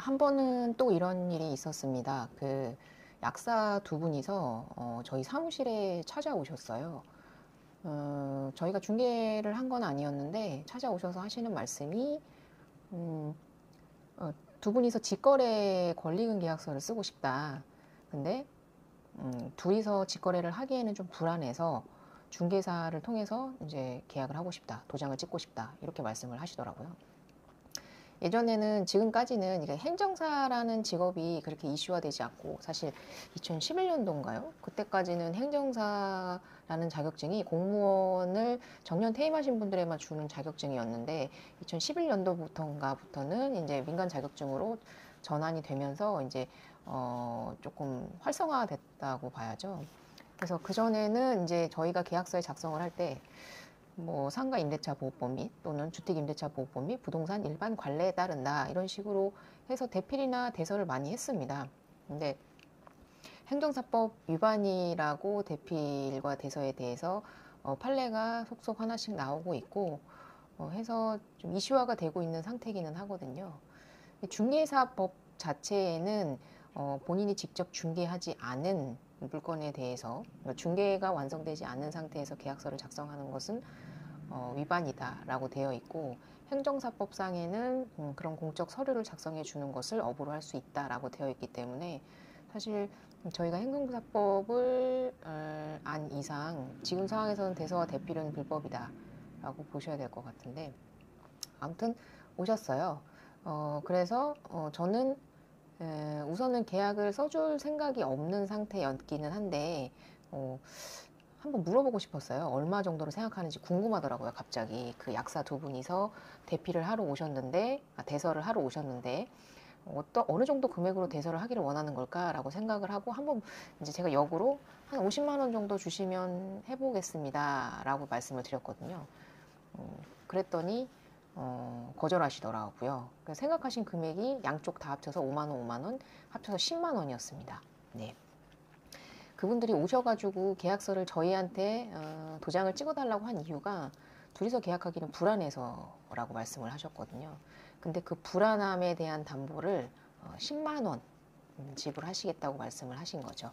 한 번은 또 이런 일이 있었습니다. 약사 두 분이서 저희 사무실에 찾아오셨어요. 저희가 중개를 한 건 아니었는데 찾아오셔서 하시는 말씀이 음, 두 분이서 직거래 권리금 계약서를 쓰고 싶다. 근데 둘이서 직거래를 하기에는 좀 불안해서 중개사를 통해서 이제 계약을 하고 싶다. 도장을 찍고 싶다. 이렇게 말씀을 하시더라고요. 예전에는 지금까지는 이게 행정사라는 직업이 그렇게 이슈화되지 않고 사실 2011년도인가요? 그때까지는 행정사라는 자격증이 공무원을 정년 퇴임하신 분들에만 주는 자격증이었는데 2011년도부터인가부터는 이제 민간 자격증으로 전환이 되면서 이제 조금 활성화됐다고 봐야죠. 그래서 그전에는 이제 저희가 계약서에 작성을 할때 뭐 상가 임대차 보호법 및 또는 주택 임대차 보호법 및 부동산 일반 관례에 따른다 이런 식으로 해서 대필이나 대서를 많이 했습니다. 근데 행정사법 위반이라고 대필과 대서에 대해서 판례가 속속 하나씩 나오고 있고 해서 좀 이슈화가 되고 있는 상태이기는 하거든요. 중개사법 자체에는 본인이 직접 중개하지 않은 물건에 대해서 중개가 완성되지 않은 상태에서 계약서를 작성하는 것은 위반이다라고 되어 있고 행정사법상에는 그런 공적 서류를 작성해 주는 것을 업으로 할 수 있다라고 되어 있기 때문에 사실 저희가 행정사법을 안 이상 지금 상황에서는 대서와 대필은 불법이다라고 보셔야 될 것 같은데 아무튼 오셨어요. 그래서 저는 우선은 계약을 써줄 생각이 없는 상태였기는 한데 한번 물어보고 싶었어요. 얼마 정도로 생각하는지 궁금하더라고요. 갑자기 그 약사 두 분이서 대피를 하러 오셨는데, 대서를 하러 오셨는데 어느 정도 금액으로 대서를 하기를 원하는 걸까라고 생각을 하고 한번 이제 제가 역으로 한 50만 원 정도 주시면 해보겠습니다라고 말씀을 드렸거든요. 그랬더니 거절하시더라고요. 생각하신 금액이 양쪽 다 합쳐서 5만 원, 5만 원, 합쳐서 10만 원이었습니다. 네. 그분들이 오셔가지고 계약서를 저희한테 도장을 찍어달라고 한 이유가 둘이서 계약하기는 불안해서라고 말씀을 하셨거든요. 근데 그 불안함에 대한 담보를 10만 원 지불하시겠다고 말씀을 하신 거죠.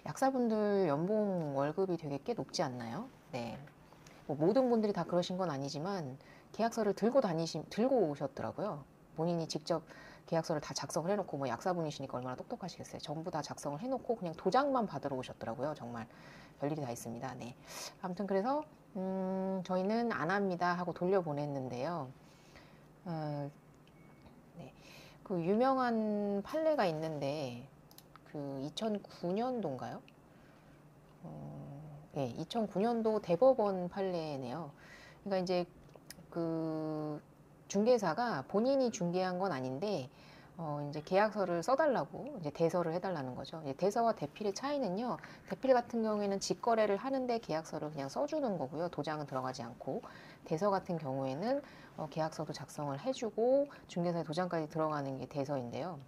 약사분들 연봉 월급이 되게 꽤 높지 않나요? 네. 뭐 모든 분들이 다 그러신 건 아니지만 계약서를 들고 오셨더라고요. 본인이 직접 계약서를 다 작성을 해놓고 뭐 약사분이시니까 얼마나 똑똑하시겠어요. 전부 다 작성을 해놓고 그냥 도장만 받으러 오셨더라고요. 정말 별일이 다 있습니다. 네. 아무튼 그래서 저희는 안 합니다 하고 돌려보냈는데요. 네. 그 유명한 판례가 있는데 그 2009년도인가요? 네, 2009년도 대법원 판례네요. 그러니까 이제 그 중개사가 본인이 중개한 건 아닌데 이제 계약서를 써달라고 이제 대서를 해달라는 거죠. 이제 대서와 대필의 차이는요. 대필 같은 경우에는 직거래를 하는데 계약서를 그냥 써주는 거고요. 도장은 들어가지 않고 대서 같은 경우에는 계약서도 작성을 해주고 중개사의 도장까지 들어가는 게 대서인데요.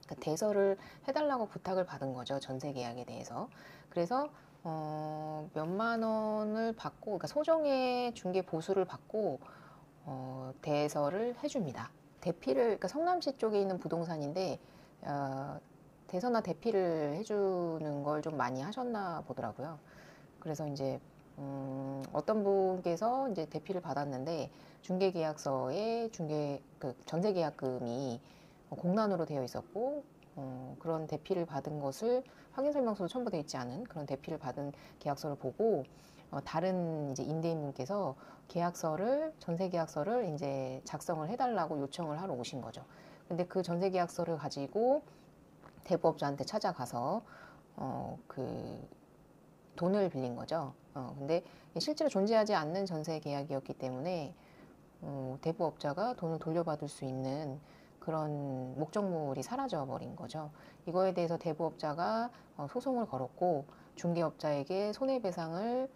그 대서를 해달라고 부탁을 받은 거죠. 전세 계약에 대해서. 그래서 몇만 원을 받고, 그러니까 소정의 중개 보수를 받고 대서를 해줍니다. 대피를, 그러니까 성남시 쪽에 있는 부동산인데 대서나 대피를 해주는 걸 좀 많이 하셨나 보더라고요. 그래서 이제 어떤 분께서 이제 대피를 받았는데 중개계약서에 그 전세계약금이 공란으로 되어 있었고 그런 대피를 받은 것을 확인설명서도 첨부되어 있지 않은 그런 대피를 받은 계약서를 보고 다른 이제 임대인분께서 전세계약서를 이제 작성을 해달라고 요청을 하러 오신 거죠. 근데 그 전세계약서를 가지고 대부업자한테 찾아가서 그 돈을 빌린 거죠. 근데 실제로 존재하지 않는 전세 계약이었기 때문에 대부업자가 돈을 돌려받을 수 있는 그런 목적물이 사라져 버린 거죠. 이거에 대해서 대부업자가 소송을 걸었고 중개업자에게 손해배상을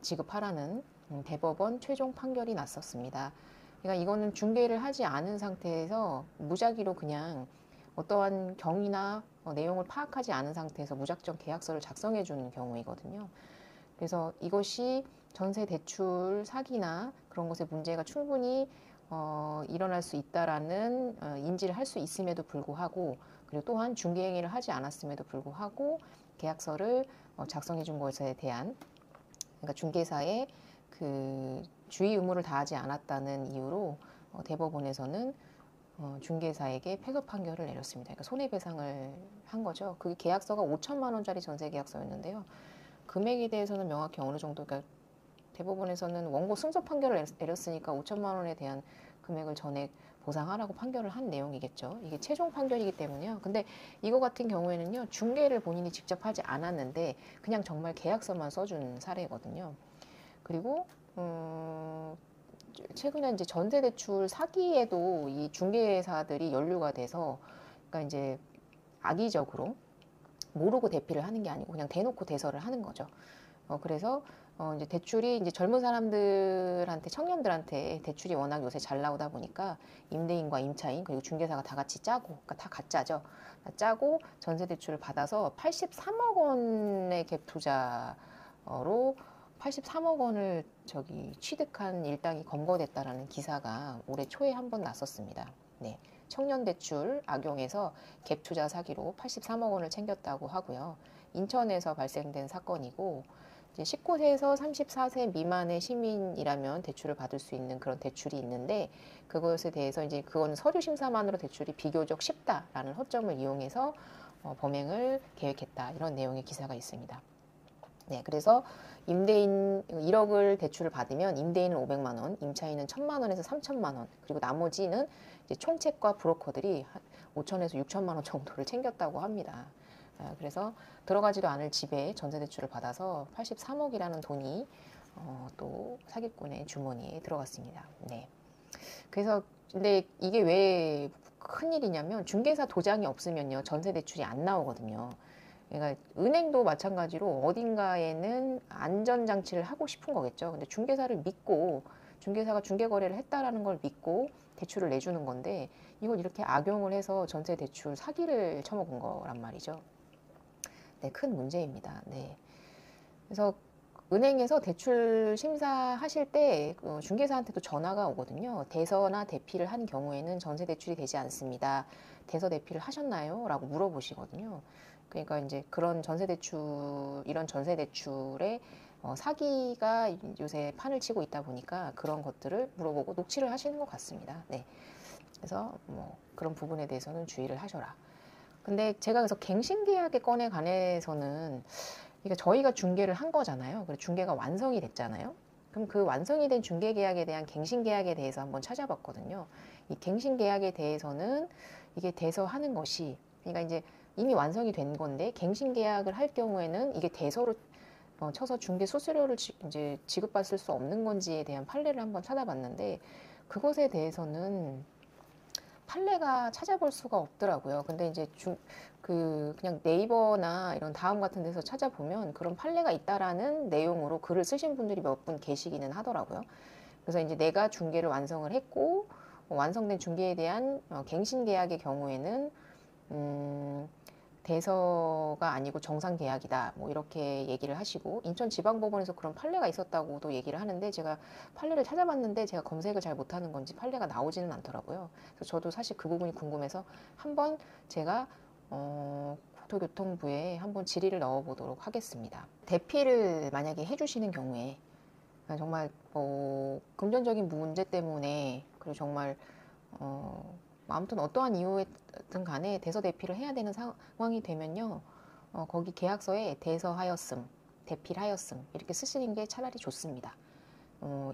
지급하라는 대법원 최종 판결이 났었습니다. 그러니까 이거는 중개를 하지 않은 상태에서 무작위로 그냥 어떠한 경위나 내용을 파악하지 않은 상태에서 무작정 계약서를 작성해 주는 경우이거든요. 그래서 이것이 전세 대출 사기나 그런 것의 문제가 충분히 일어날 수 있다라는 인지를 할 수 있음에도 불구하고, 그리고 또한 중개행위를 하지 않았음에도 불구하고 계약서를 작성해 준 것에 대한, 그러니까 중개사의 그 주의 의무를 다하지 않았다는 이유로 대법원에서는 중개사에게 패소 판결을 내렸습니다. 그러니까 손해배상을 한 거죠. 그 계약서가 5천만 원짜리 전세 계약서였는데요. 금액에 대해서는 명확히 어느 정도, 그러니까 대법원에서는 원고 승소 판결을 내렸으니까 5천만 원에 대한 금액을 전액 보상하라고 판결을 한 내용이겠죠. 이게 최종 판결이기 때문에요. 근데 이거 같은 경우에는요, 중개를 본인이 직접 하지 않았는데 그냥 정말 계약서만 써준 사례거든요. 그리고 최근에 이제 전세대출 사기에도 이 중개사들이 연루가 돼서, 그러니까 이제 악의적으로 모르고 대피를 하는 게 아니고 그냥 대놓고 대서를 하는 거죠. 그래서 이제 대출이 이제 젊은 사람들한테, 청년들한테 대출이 워낙 요새 잘 나오다 보니까 임대인과 임차인 그리고 중개사가 다 같이 짜고, 그러니까 다 가짜죠. 다 짜고 전세 대출을 받아서 83억 원의 갭 투자로 83억 원을 취득한 일당이 검거됐다라는 기사가 올해 초에 한 번 났었습니다. 네. 청년 대출 악용해서 갭 투자 사기로 83억 원을 챙겼다고 하고요. 인천에서 발생된 사건이고, 이제 19세에서 34세 미만의 시민이라면 대출을 받을 수 있는 그런 대출이 있는데, 그것에 대해서 이제 그건 서류 심사만으로 대출이 비교적 쉽다라는 허점을 이용해서 범행을 계획했다, 이런 내용의 기사가 있습니다. 네, 그래서 임대인 1억을 대출을 받으면 임대인은 500만 원, 임차인은 1,000만 원에서 3,000만 원, 그리고 나머지는 이제 총책과 브로커들이 5천에서 6천만 원 정도를 챙겼다고 합니다. 그래서 들어가지도 않을 집에 전세대출을 받아서 83억이라는 돈이 또 사기꾼의 주머니에 들어갔습니다. 네. 그래서 근데 이게 왜 큰일이냐면, 중개사 도장이 없으면요, 전세대출이 안 나오거든요. 그러니까 은행도 마찬가지로 어딘가에는 안전장치를 하고 싶은 거겠죠. 근데 중개사를 믿고, 중개사가 중개거래를 했다라는 걸 믿고 대출을 내주는 건데, 이걸 이렇게 악용을 해서 전세 대출 사기를 쳐먹은 거란 말이죠. 네, 큰 문제입니다. 네. 그래서 은행에서 대출 심사하실 때 중개사한테도 전화가 오거든요. 대서나 대피를 한 경우에는 전세 대출이 되지 않습니다. 대서 대피를 하셨나요? 라고 물어보시거든요. 그러니까 이제 그런 전세 대출, 이런 전세 대출에 사기가 요새 판을 치고 있다 보니까 그런 것들을 물어보고 녹취를 하시는 것 같습니다. 네. 그래서 뭐 그런 부분에 대해서는 주의를 하셔라. 근데 제가 그래서 갱신계약의 건에 관해서는, 그러니까 저희가 중개를 한 거잖아요. 그래서 중개가 완성이 됐잖아요. 그럼 그 완성이 된 중개계약에 대한 갱신계약에 대해서 한번 찾아봤거든요. 이 갱신계약에 대해서는 이게 대서하는 것이, 그러니까 이제 이미 완성이 된 건데 갱신계약을 할 경우에는 이게 대서로 쳐서 중개 수수료를 이제 지급받을 수 없는 건지에 대한 판례를 한번 찾아봤는데, 그것에 대해서는 판례가 찾아볼 수가 없더라고요. 근데 이제 그냥 네이버나 이런 다음 같은 데서 찾아보면 그런 판례가 있다라는 내용으로 글을 쓰신 분들이 몇 분 계시기는 하더라고요. 그래서 이제 내가 중개를 완성을 했고, 완성된 중개에 대한 갱신 계약의 경우에는 대서가 아니고 정상 계약이다, 뭐 이렇게 얘기를 하시고, 인천지방법원에서 그런 판례가 있었다고도 얘기를 하는데, 제가 판례를 찾아봤는데 제가 검색을 잘 못하는 건지 판례가 나오지는 않더라고요. 그래서 저도 사실 그 부분이 궁금해서 한번 제가 국토교통부에 한번 질의를 넣어보도록 하겠습니다. 대피를 만약에 해주시는 경우에 정말 금전적인 문제 때문에, 그리고 정말 아무튼 어떠한 이유든 간에 대서 대피를 해야 되는 상황이 되면요, 거기 계약서에 대서하였음, 대필하였음 이렇게 쓰시는 게 차라리 좋습니다.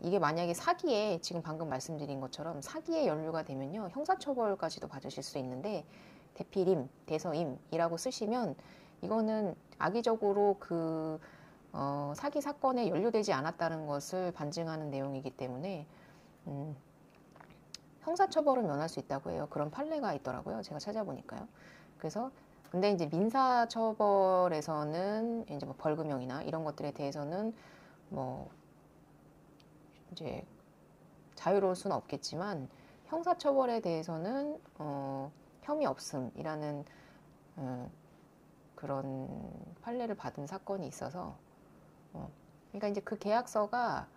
이게 만약에 사기에, 지금 방금 말씀드린 것처럼 사기에 연루가 되면요, 형사처벌까지도 받으실 수 있는데, 대필임, 대서임이라고 쓰시면 이거는 악의적으로 사기 사건에 연루되지 않았다는 것을 반증하는 내용이기 때문에 형사처벌을 면할 수 있다고 해요. 그런 판례가 있더라고요. 제가 찾아보니까요. 그래서 근데 이제 민사처벌에서는 이제 뭐 벌금형이나 이런 것들에 대해서는 뭐 이제 자유로울 수는 없겠지만, 형사처벌에 대해서는 혐의 없음이라는 그런 판례를 받은 사건이 있어서, 그러니까 이제 그 계약서가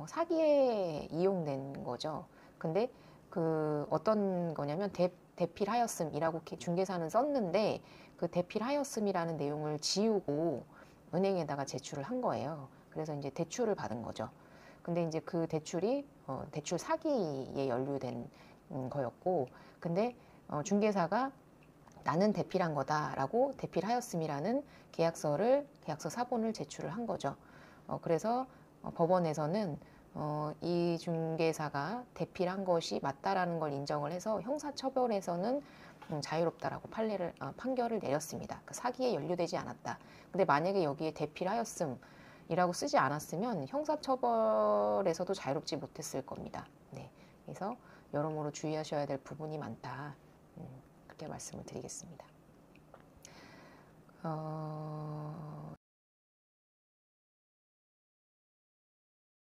사기에 이용된 거죠. 근데 그 어떤 거냐면 대필하였음이라고 이렇게 중개사는 썼는데 그 대필하였음이라는 내용을 지우고 은행에다가 제출을 한 거예요. 그래서 이제 대출을 받은 거죠. 근데 이제 그 대출이 대출 사기에 연루된 거였고, 근데 중개사가 나는 대필한 거다라고 대필하였음이라는 계약서 사본을 제출을 한 거죠. 그래서 법원에서는 이 중개사가 대필한 것이 맞다라는 걸 인정을 해서 형사처벌에서는 자유롭다라고 판결을 내렸습니다. 그 사기에 연루되지 않았다. 근데 만약에 여기에 대필하였음이라고 쓰지 않았으면 형사처벌에서도 자유롭지 못했을 겁니다. 네, 그래서 여러모로 주의하셔야 될 부분이 많다. 그렇게 말씀을 드리겠습니다.